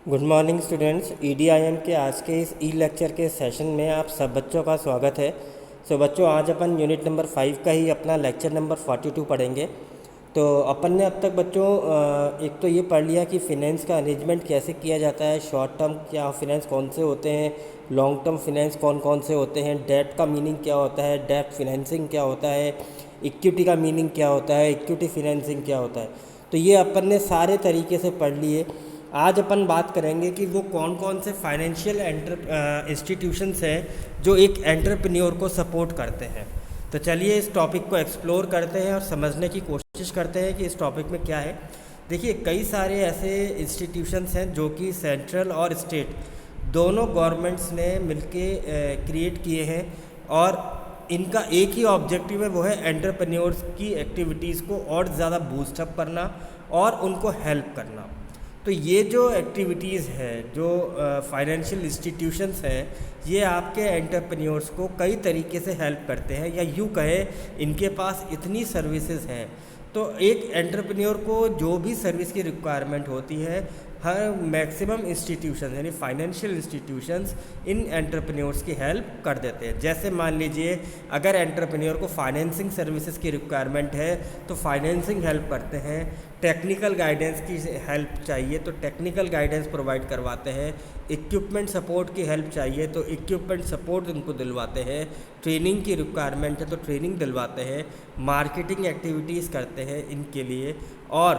Good morning students. ईडीआईएम के आज के इस ई लेक्चर के सेशन में आप सब बच्चों का स्वागत है। बच्चों, आज अपन यूनिट नंबर 5 का ही अपना लेक्चर नंबर 42 पढ़ेंगे। तो अपन ने अब तक बच्चों एक तो ये पढ़ लिया कि फ़िनेंस का अरेंजमेंट कैसे किया जाता है, शॉर्ट टर्म क्या फिनेंस कौन से होते हैं, लॉन्ग टर्म फिनेंस कौन कौन से होते हैं, डेट का मीनिंग क्या होता है, डेट फिनेंसिंग क्या होता है, इक्विटी का मीनिंग क्या होता है, इक्विटी फिनेंसिंग क्या होता है। तो ये अपन ने सारे तरीके से पढ़ लिए। आज अपन बात करेंगे कि वो कौन कौन से फाइनेंशियल इंस्टीट्यूशंस हैं जो एक एंटरप्रेन्योर को सपोर्ट करते हैं। तो चलिए इस टॉपिक को एक्सप्लोर करते हैं और समझने की कोशिश करते हैं कि इस टॉपिक में क्या है। देखिए, कई सारे ऐसे इंस्टीट्यूशंस हैं जो कि सेंट्रल और स्टेट दोनों गवर्नमेंट्स ने मिलके क्रिएट किए हैं और इनका एक ही ऑब्जेक्टिव है, वो है एंटरप्रेन्योर्स की एक्टिविटीज़ को और ज़्यादा बूस्टअप करना और उनको हेल्प करना। तो ये जो एक्टिविटीज़ है, जो फाइनेंशियल इंस्टीट्यूशंस हैं, ये आपके एंटरप्रेन्योर्स को कई तरीके से हेल्प करते हैं, या यूँ कहें इनके पास इतनी सर्विसेज हैं। तो एक एंटरप्रेन्योर को जो भी सर्विस की रिक्वायरमेंट होती है, हर मैक्सिमम इंस्टीट्यूशन यानी फाइनेंशियल इंस्टीट्यूशंस इन एंटरप्रेन्योर्स की हेल्प कर देते हैं। जैसे मान लीजिए, अगर एंटरप्रेन्योर को फाइनेंसिंग सर्विसेज की रिक्वायरमेंट है तो फाइनेंसिंग हेल्प करते हैं, टेक्निकल गाइडेंस की हेल्प चाहिए तो टेक्निकल गाइडेंस प्रोवाइड करवाते हैं, इक्विपमेंट सपोर्ट की हेल्प चाहिए तो इक्विपमेंट सपोर्ट उनको दिलवाते हैं, ट्रेनिंग की रिक्वायरमेंट है तो ट्रेनिंग दिलवाते हैं, मार्केटिंग एक्टिविटीज़ करते हैं इनके लिए, और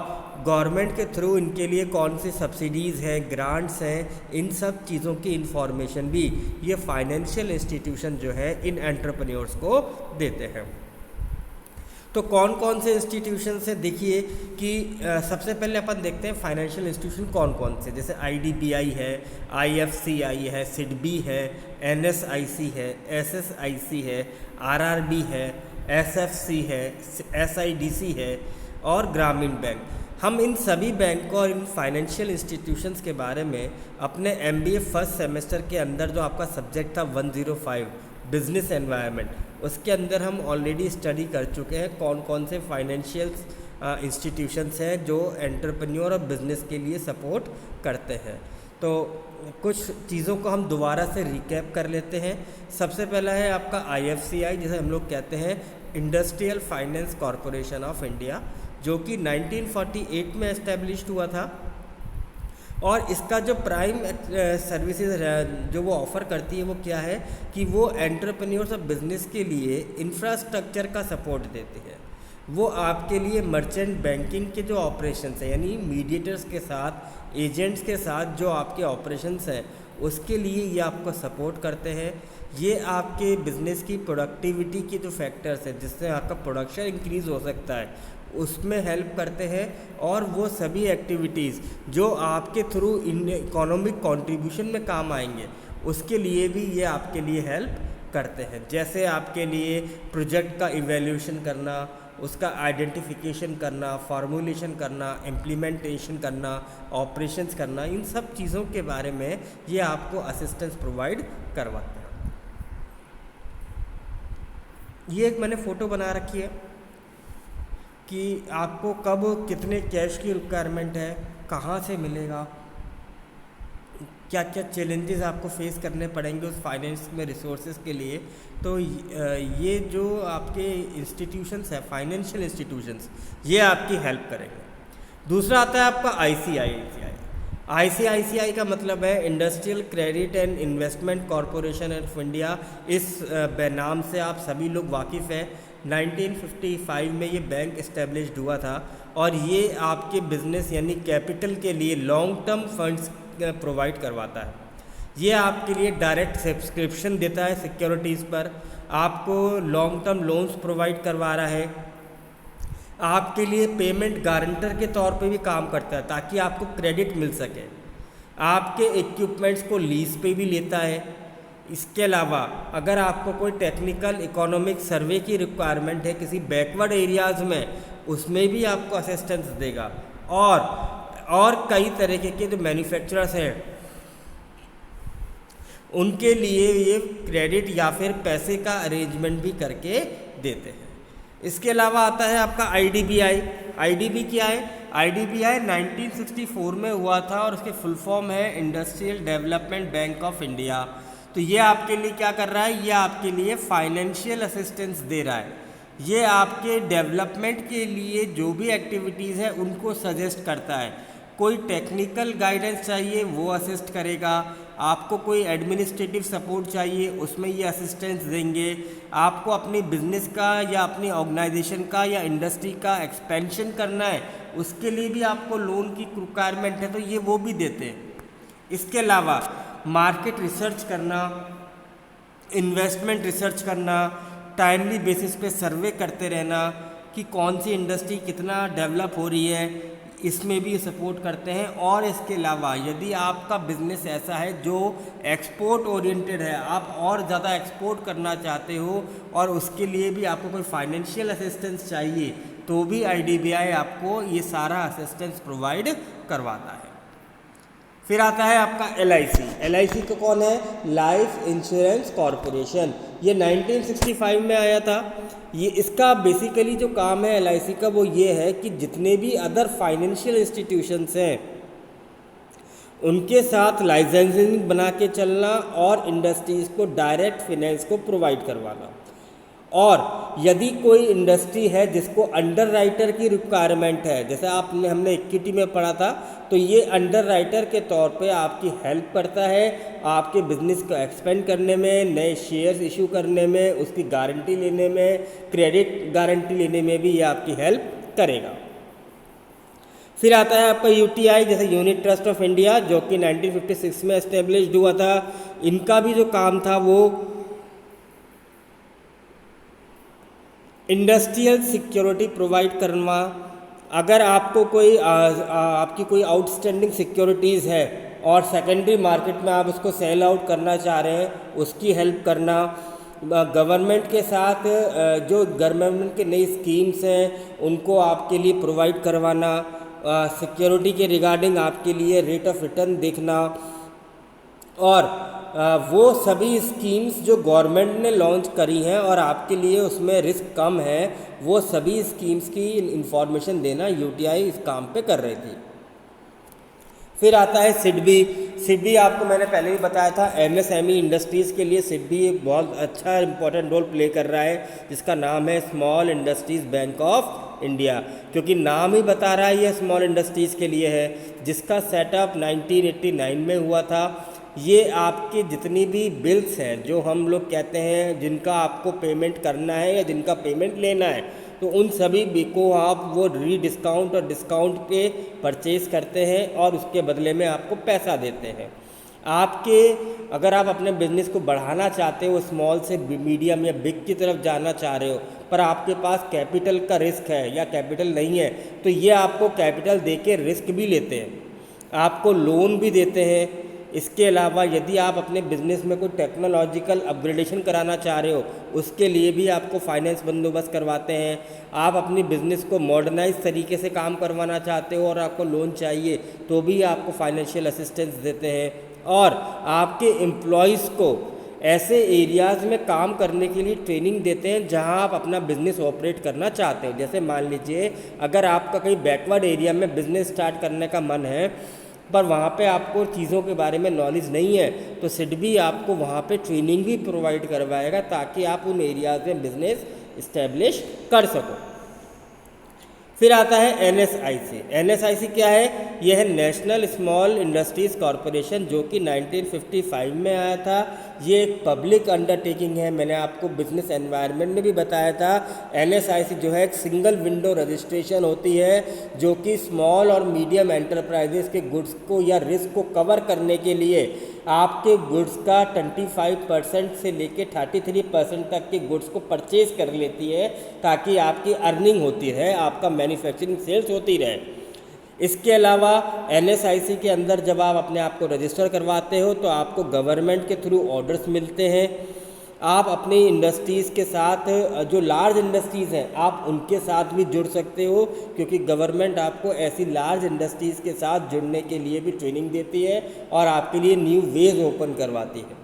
गवर्नमेंट के थ्रू इनके लिए कौन सी सब्सिडीज़ हैं, ग्रांट्स हैं, इन सब चीज़ों की इन्फॉर्मेशन भी ये फाइनेंशियल इंस्टीट्यूशन जो है इन एंटरप्रेन्योर्स को देते हैं। तो कौन कौन से इंस्टीट्यूशन से देखिए कि सबसे पहले अपन देखते हैं फाइनेंशियल इंस्टीट्यूशन कौन कौन से। जैसे आईडीबीआई है, आईएफसीआई है, सिडबी है, एनएसआईसी है, एसएसआईसी है, आरआरबी है, एसएफसी है, एसआईडीसी है और ग्रामीण बैंक। हम इन सभी बैंकों और इन फाइनेंशियल इंस्टीट्यूशंस के बारे में अपने एमबीए फर्स्ट सेमेस्टर के अंदर जो आपका सब्जेक्ट था 105 बिजनेस एनवायरनमेंट, उसके अंदर हम ऑलरेडी स्टडी कर चुके हैं कौन कौन से फाइनेंशियल इंस्टीट्यूशंस हैं जो एंटरप्रेन्योर और बिज़नेस के लिए सपोर्ट करते हैं। तो कुछ चीज़ों को हम दोबारा से रिकैप कर लेते हैं। सबसे पहला है आपका आईएफसीआई, जिसे हम लोग कहते हैं industrial finance corporation of India, जो कि 1948 में एस्टेब्लिश्ड हुआ था। और इसका जो प्राइम सर्विसेज जो वो ऑफ़र करती है वो क्या है कि वो एंटरप्रेन्योर्स और बिजनेस के लिए इंफ्रास्ट्रक्चर का सपोर्ट देती है। वो आपके लिए मर्चेंट बैंकिंग के जो ऑपरेशंस हैं, यानी मीडिएटर्स के साथ, एजेंट्स के साथ जो आपके ऑपरेशंस हैं, उसके लिए ये आपको सपोर्ट करते हैं। ये आपके बिज़नेस की प्रोडक्टिविटी के जो फैक्टर्स हैं, जिससे आपका प्रोडक्शन इंक्रीज़ हो सकता है, उसमें हेल्प करते हैं। और वो सभी एक्टिविटीज़ जो आपके थ्रू इन इकोनॉमिक कंट्रीब्यूशन में काम आएंगे, उसके लिए भी ये आपके लिए हेल्प करते हैं। जैसे आपके लिए प्रोजेक्ट का इवैल्यूएशन करना, उसका आइडेंटिफिकेशन करना, फार्मूलेशन करना, इम्प्लीमेंटेशन करना, ऑपरेशंस करना, इन सब चीज़ों के बारे में ये आपको असिस्टेंस प्रोवाइड करवाते हैं। ये एक मैंने फ़ोटो बना रखी है कि आपको कब कितने कैश की रिक्वायरमेंट है, कहाँ से मिलेगा, क्या क्या चैलेंजेस आपको फेस करने पड़ेंगे उस फाइनेंस में रिसोर्सेज के लिए। तो ये जो आपके इंस्टीट्यूशंस है, फाइनेंशियल इंस्टीट्यूशंस, ये आपकी हेल्प करेंगे। दूसरा आता है आपका आईसीआईसीआई। आईसीआईसीआई का मतलब है industrial credit and investment corporation of India. इस नाम से आप सभी लोग वाकिफ़ हैं। 1955 में ये बैंक इस्टेब्लिश्ड हुआ था और ये आपके बिजनेस यानी कैपिटल के लिए लॉन्ग टर्म फंड्स प्रोवाइड करवाता है। ये आपके लिए डायरेक्ट सब्सक्रिप्शन देता है सिक्योरिटीज़ पर, आपको लॉन्ग टर्म लोन्स प्रोवाइड करवा रहा है, आपके लिए पेमेंट गारंटर के तौर पे भी काम करता है ताकि आपको क्रेडिट मिल सके, आपके इक्विपमेंट्स को लीज पे भी लेता है। इसके अलावा अगर आपको कोई टेक्निकल इकोनॉमिक सर्वे की रिक्वायरमेंट है किसी बैकवर्ड एरियाज़ में, उसमें भी आपको असिस्टेंस देगा। और कई तरीके के जो मैन्युफैक्चरर्स हैं उनके लिए ये क्रेडिट या फिर पैसे का अरेंजमेंट भी करके देते हैं। इसके अलावा आता है आपका IDBI। IDB क्या है? IDBI 1964 में हुआ था और उसके फुल फॉर्म है industrial development bank of India. तो ये आपके लिए क्या कर रहा है? ये आपके लिए फाइनेंशियल असिस्टेंस दे रहा है। ये आपके डेवलपमेंट के लिए जो भी एक्टिविटीज़ है उनको सजेस्ट करता है। कोई टेक्निकल गाइडेंस चाहिए वो असिस्ट करेगा, आपको कोई एडमिनिस्ट्रेटिव सपोर्ट चाहिए उसमें ये असिस्टेंस देंगे, आपको अपनी बिजनेस का या अपनी ऑर्गेनाइजेशन का या इंडस्ट्री का एक्सपेंशन करना है उसके लिए भी आपको लोन की रिक्वायरमेंट है तो ये वो भी देते हैं। इसके अलावा मार्केट रिसर्च करना, इन्वेस्टमेंट रिसर्च करना, टाइमली बेसिस पे सर्वे करते रहना कि कौन सी इंडस्ट्री कितना डेवलप हो रही है, इसमें भी सपोर्ट करते हैं। और इसके अलावा यदि आपका बिजनेस ऐसा है जो एक्सपोर्ट ओरिएंटेड है, आप और ज़्यादा एक्सपोर्ट करना चाहते हो और उसके लिए भी आपको कोई फाइनेंशियल असिस्टेंस चाहिए तो भी IDBI आपको ये सारा असिस्टेंस प्रोवाइड करवाता है। फिर आता है आपका LIC। LIC को कौन है? Life insurance corporation. ये 1965 में आया था। ये इसका बेसिकली जो काम है LIC का वो ये है कि जितने भी अदर फाइनेंशियल इंस्टीट्यूशंस हैं उनके साथ लाइसेंसिंग बना के चलना और इंडस्ट्रीज़ को डायरेक्ट फाइनेंस को प्रोवाइड करवाना। और यदि कोई इंडस्ट्री है जिसको अंडर राइटर की रिक्वायरमेंट है, जैसे हमने इक्विटी में पढ़ा था, तो ये अंडर राइटर के तौर पे आपकी हेल्प करता है आपके बिजनेस को एक्सपेंड करने में, नए शेयर्स इशू करने में, उसकी गारंटी लेने में, क्रेडिट गारंटी लेने में भी ये आपकी हेल्प करेगा। फिर आता है आपका UTI, जैसे यूनिट ट्रस्ट ऑफ इंडिया, जो कि 1956 में एस्टेब्लिश्ड हुआ था। इनका भी जो काम था वो इंडस्ट्रियल सिक्योरिटी प्रोवाइड करना। अगर आपको कोई आपकी कोई आउटस्टैंडिंग सिक्योरिटीज़ है और सेकेंडरी मार्केट में आप उसको सेल आउट करना चाह रहे हैं उसकी हेल्प करना। गवर्नमेंट के साथ जो गवर्नमेंट के नई स्कीम्स हैं उनको आपके लिए प्रोवाइड करवाना, सिक्योरिटी के रिगार्डिंग आपके लिए रेट ऑफ रिटर्न देखना, और वो सभी स्कीम्स जो गवर्नमेंट ने लॉन्च करी हैं और आपके लिए उसमें रिस्क कम है वो सभी स्कीम्स की इंफॉर्मेशन देना UTI इस काम पे कर रही थी। फिर आता है SIDBI। SIDBI आपको मैंने पहले भी बताया था, MSME इंडस्ट्रीज़ के लिए SIDBI एक बहुत अच्छा इंपॉर्टेंट रोल प्ले कर रहा है, जिसका नाम है small industries bank of India, क्योंकि नाम ही बता रहा है ये स्मॉल इंडस्ट्रीज़ के लिए है, जिसका सेटअप 1989 में हुआ था। ये आपके जितनी भी बिल्स हैं जो हम लोग कहते हैं जिनका आपको पेमेंट करना है या जिनका पेमेंट लेना है, तो उन सभी भी को आप वो डिस्काउंट और डिस्काउंट पे परचेज़ करते हैं और उसके बदले में आपको पैसा देते हैं। अगर आप अपने बिजनेस को बढ़ाना चाहते हो, स्मॉल से मीडियम या बिग की तरफ जाना चाह रहे हो, पर आपके पास कैपिटल का रिस्क है या कैपिटल नहीं है, तो ये आपको कैपिटल दे के रिस्क भी लेते हैं, आपको लोन भी देते हैं। इसके अलावा यदि आप अपने बिजनेस में कोई टेक्नोलॉजिकल अपग्रेडेशन कराना चाह रहे हो उसके लिए भी आपको फाइनेंस बंदोबस्त करवाते हैं। आप अपनी बिजनेस को मॉडर्नाइज तरीके से काम करवाना चाहते हो और आपको लोन चाहिए तो भी आपको फाइनेंशियल असिस्टेंस देते हैं। और आपके एम्प्लॉयज़ को ऐसे एरियाज़ में काम करने के लिए ट्रेनिंग देते हैं जहां आप अपना बिजनेस ऑपरेट करना चाहते हो। जैसे मान लीजिए अगर आपका कहीं बैकवर्ड एरिया में बिजनेस स्टार्ट करने का मन है पर वहाँ पे आपको चीज़ों के बारे में नॉलेज नहीं है, तो SIDBI आपको वहाँ पे ट्रेनिंग भी प्रोवाइड करवाएगा ताकि आप उन एरियाज़ में बिजनेस इस्टेब्लिश कर सको। फिर आता है NSIC। NSIC क्या है? यह है नेशनल स्मॉल इंडस्ट्रीज़ कॉरपोरेशन, जो कि 1955 में आया था। ये एक पब्लिक अंडरटेकिंग है, मैंने आपको बिजनेस एनवायरनमेंट में भी बताया था। NSIC जो है एक सिंगल विंडो रजिस्ट्रेशन होती है जो कि स्मॉल और मीडियम एंटरप्राइजेस के गुड्स को या रिस्क को कवर करने के लिए आपके गुड्स का 25% से लेके 33% तक के गुड्स को परचेज कर लेती है ताकि आपकी अर्निंग होती रहे, आपका मैन्युफैक्चरिंग सेल्स होती रहे। इसके अलावा NSIC के अंदर जब आप अपने आप को रजिस्टर करवाते हो तो आपको गवर्नमेंट के थ्रू ऑर्डर्स मिलते हैं। आप अपनी इंडस्ट्रीज़ के साथ जो लार्ज इंडस्ट्रीज़ हैं आप उनके साथ भी जुड़ सकते हो, क्योंकि गवर्नमेंट आपको ऐसी लार्ज इंडस्ट्रीज़ के साथ जुड़ने के लिए भी ट्रेनिंग देती है और आपके लिए न्यू वेज ओपन करवाती है।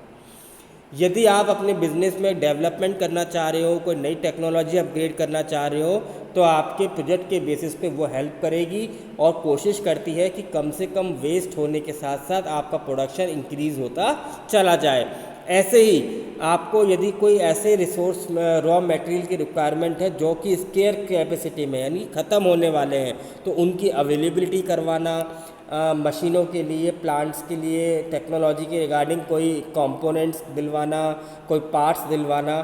यदि आप अपने बिजनेस में डेवलपमेंट करना चाह रहे हो, कोई नई टेक्नोलॉजी अपग्रेड करना चाह रहे हो, तो आपके प्रोजेक्ट के बेसिस पे वो हेल्प करेगी और कोशिश करती है कि कम से कम वेस्ट होने के साथ साथ आपका प्रोडक्शन इंक्रीज़ होता चला जाए। ऐसे ही आपको यदि कोई ऐसे रिसोर्स रॉ मटेरियल की रिक्वायरमेंट है जो कि स्केयर कैपेसिटी में यानी ख़त्म होने वाले हैं, तो उनकी अवेलेबिलिटी करवाना, मशीनों के लिए, प्लांट्स के लिए, टेक्नोलॉजी के रिगार्डिंग कोई कंपोनेंट्स दिलवाना, कोई पार्ट्स दिलवाना,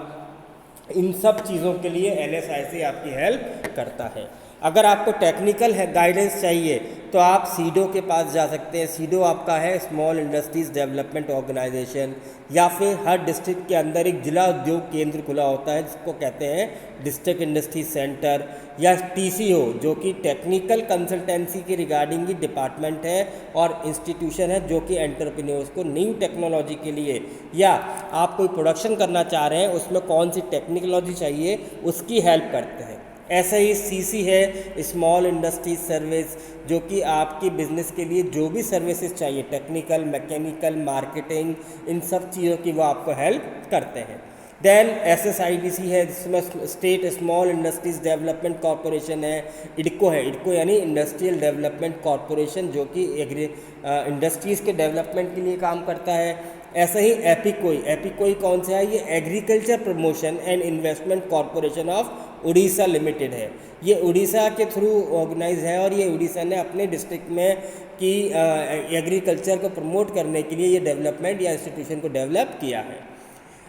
इन सब चीज़ों के लिए NSIC आपकी हेल्प करता है। अगर आपको टेक्निकल गाइडेंस चाहिए तो आप सीडो के पास जा सकते हैं। सीडो आपका है स्मॉल इंडस्ट्रीज़ डेवलपमेंट ऑर्गेनाइजेशन, या फिर हर डिस्ट्रिक्ट के अंदर एक जिला उद्योग केंद्र खुला होता है जिसको कहते हैं डिस्ट्रिक्ट इंडस्ट्री सेंटर, या TCO जो कि टेक्निकल कंसल्टेंसी के रिगार्डिंग की डिपार्टमेंट है और इंस्टीट्यूशन है जो कि एंटरप्रेन्योर्स को न्यू टेक्नोलॉजी के लिए, या आप कोई प्रोडक्शन करना चाह रहे हैं उसमें कौन सी टेक्नोलॉजी चाहिए उसकी हेल्प करते हैं। ऐसा ही CC है स्मॉल इंडस्ट्रीज सर्विस, जो कि आपकी बिज़नेस के लिए जो भी सर्विसेज चाहिए, टेक्निकल, मैकेनिकल, मार्केटिंग, इन सब चीज़ों की वो आपको हेल्प करते हैं। देन SSIDC है जिसमें state small industries development corporation है। इडको है, इडको यानी इंडस्ट्रियल डेवलपमेंट कॉरपोरेशन, जो कि इंडस्ट्रीज़ के डेवलपमेंट के लिए काम करता है। ऐसा ही एपिकोई, एपिकोई कौन सा है? ये agriculture promotion and investment corporation of Orissa limited है। ये उड़ीसा के थ्रू ऑर्गेनाइज है और ये उड़ीसा ने अपने डिस्ट्रिक्ट में की एग्रीकल्चर को प्रमोट करने के लिए ये डेवलपमेंट या इंस्टीट्यूशन को डेवलप किया है।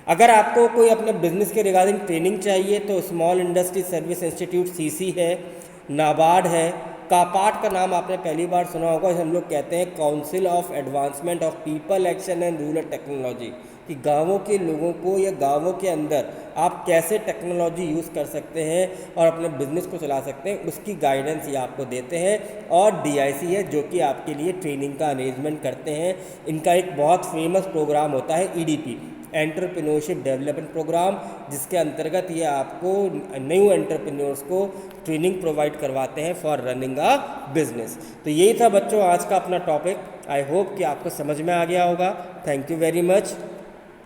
अगर आपको कोई अपने बिजनेस के रिगार्डिंग ट्रेनिंग चाहिए तो small industry service institute CC है, नाबार्ड है, कापाट का नाम आपने पहली बार सुना होगा, हम लोग कहते हैं council of advancement of people action and rural technology, कि गांवों के लोगों को या गांवों के अंदर आप कैसे टेक्नोलॉजी यूज़ कर सकते हैं और अपने बिजनेस को चला सकते हैं, उसकी गाइडेंस ये आपको देते हैं। और DIC है जो कि आपके लिए ट्रेनिंग का अरेंजमेंट करते हैं। इनका एक बहुत फेमस प्रोग्राम होता है EDP, एंटरप्रेन्योरशिप डेवलपमेंट प्रोग्राम, जिसके अंतर्गत ये आपको न्यू एंटरप्रेन्योर्स को ट्रेनिंग प्रोवाइड करवाते हैं फॉर रनिंग अ बिजनेस। तो यही था बच्चों आज का अपना टॉपिक। आई होप कि आपको समझ में आ गया होगा। Thank you very much.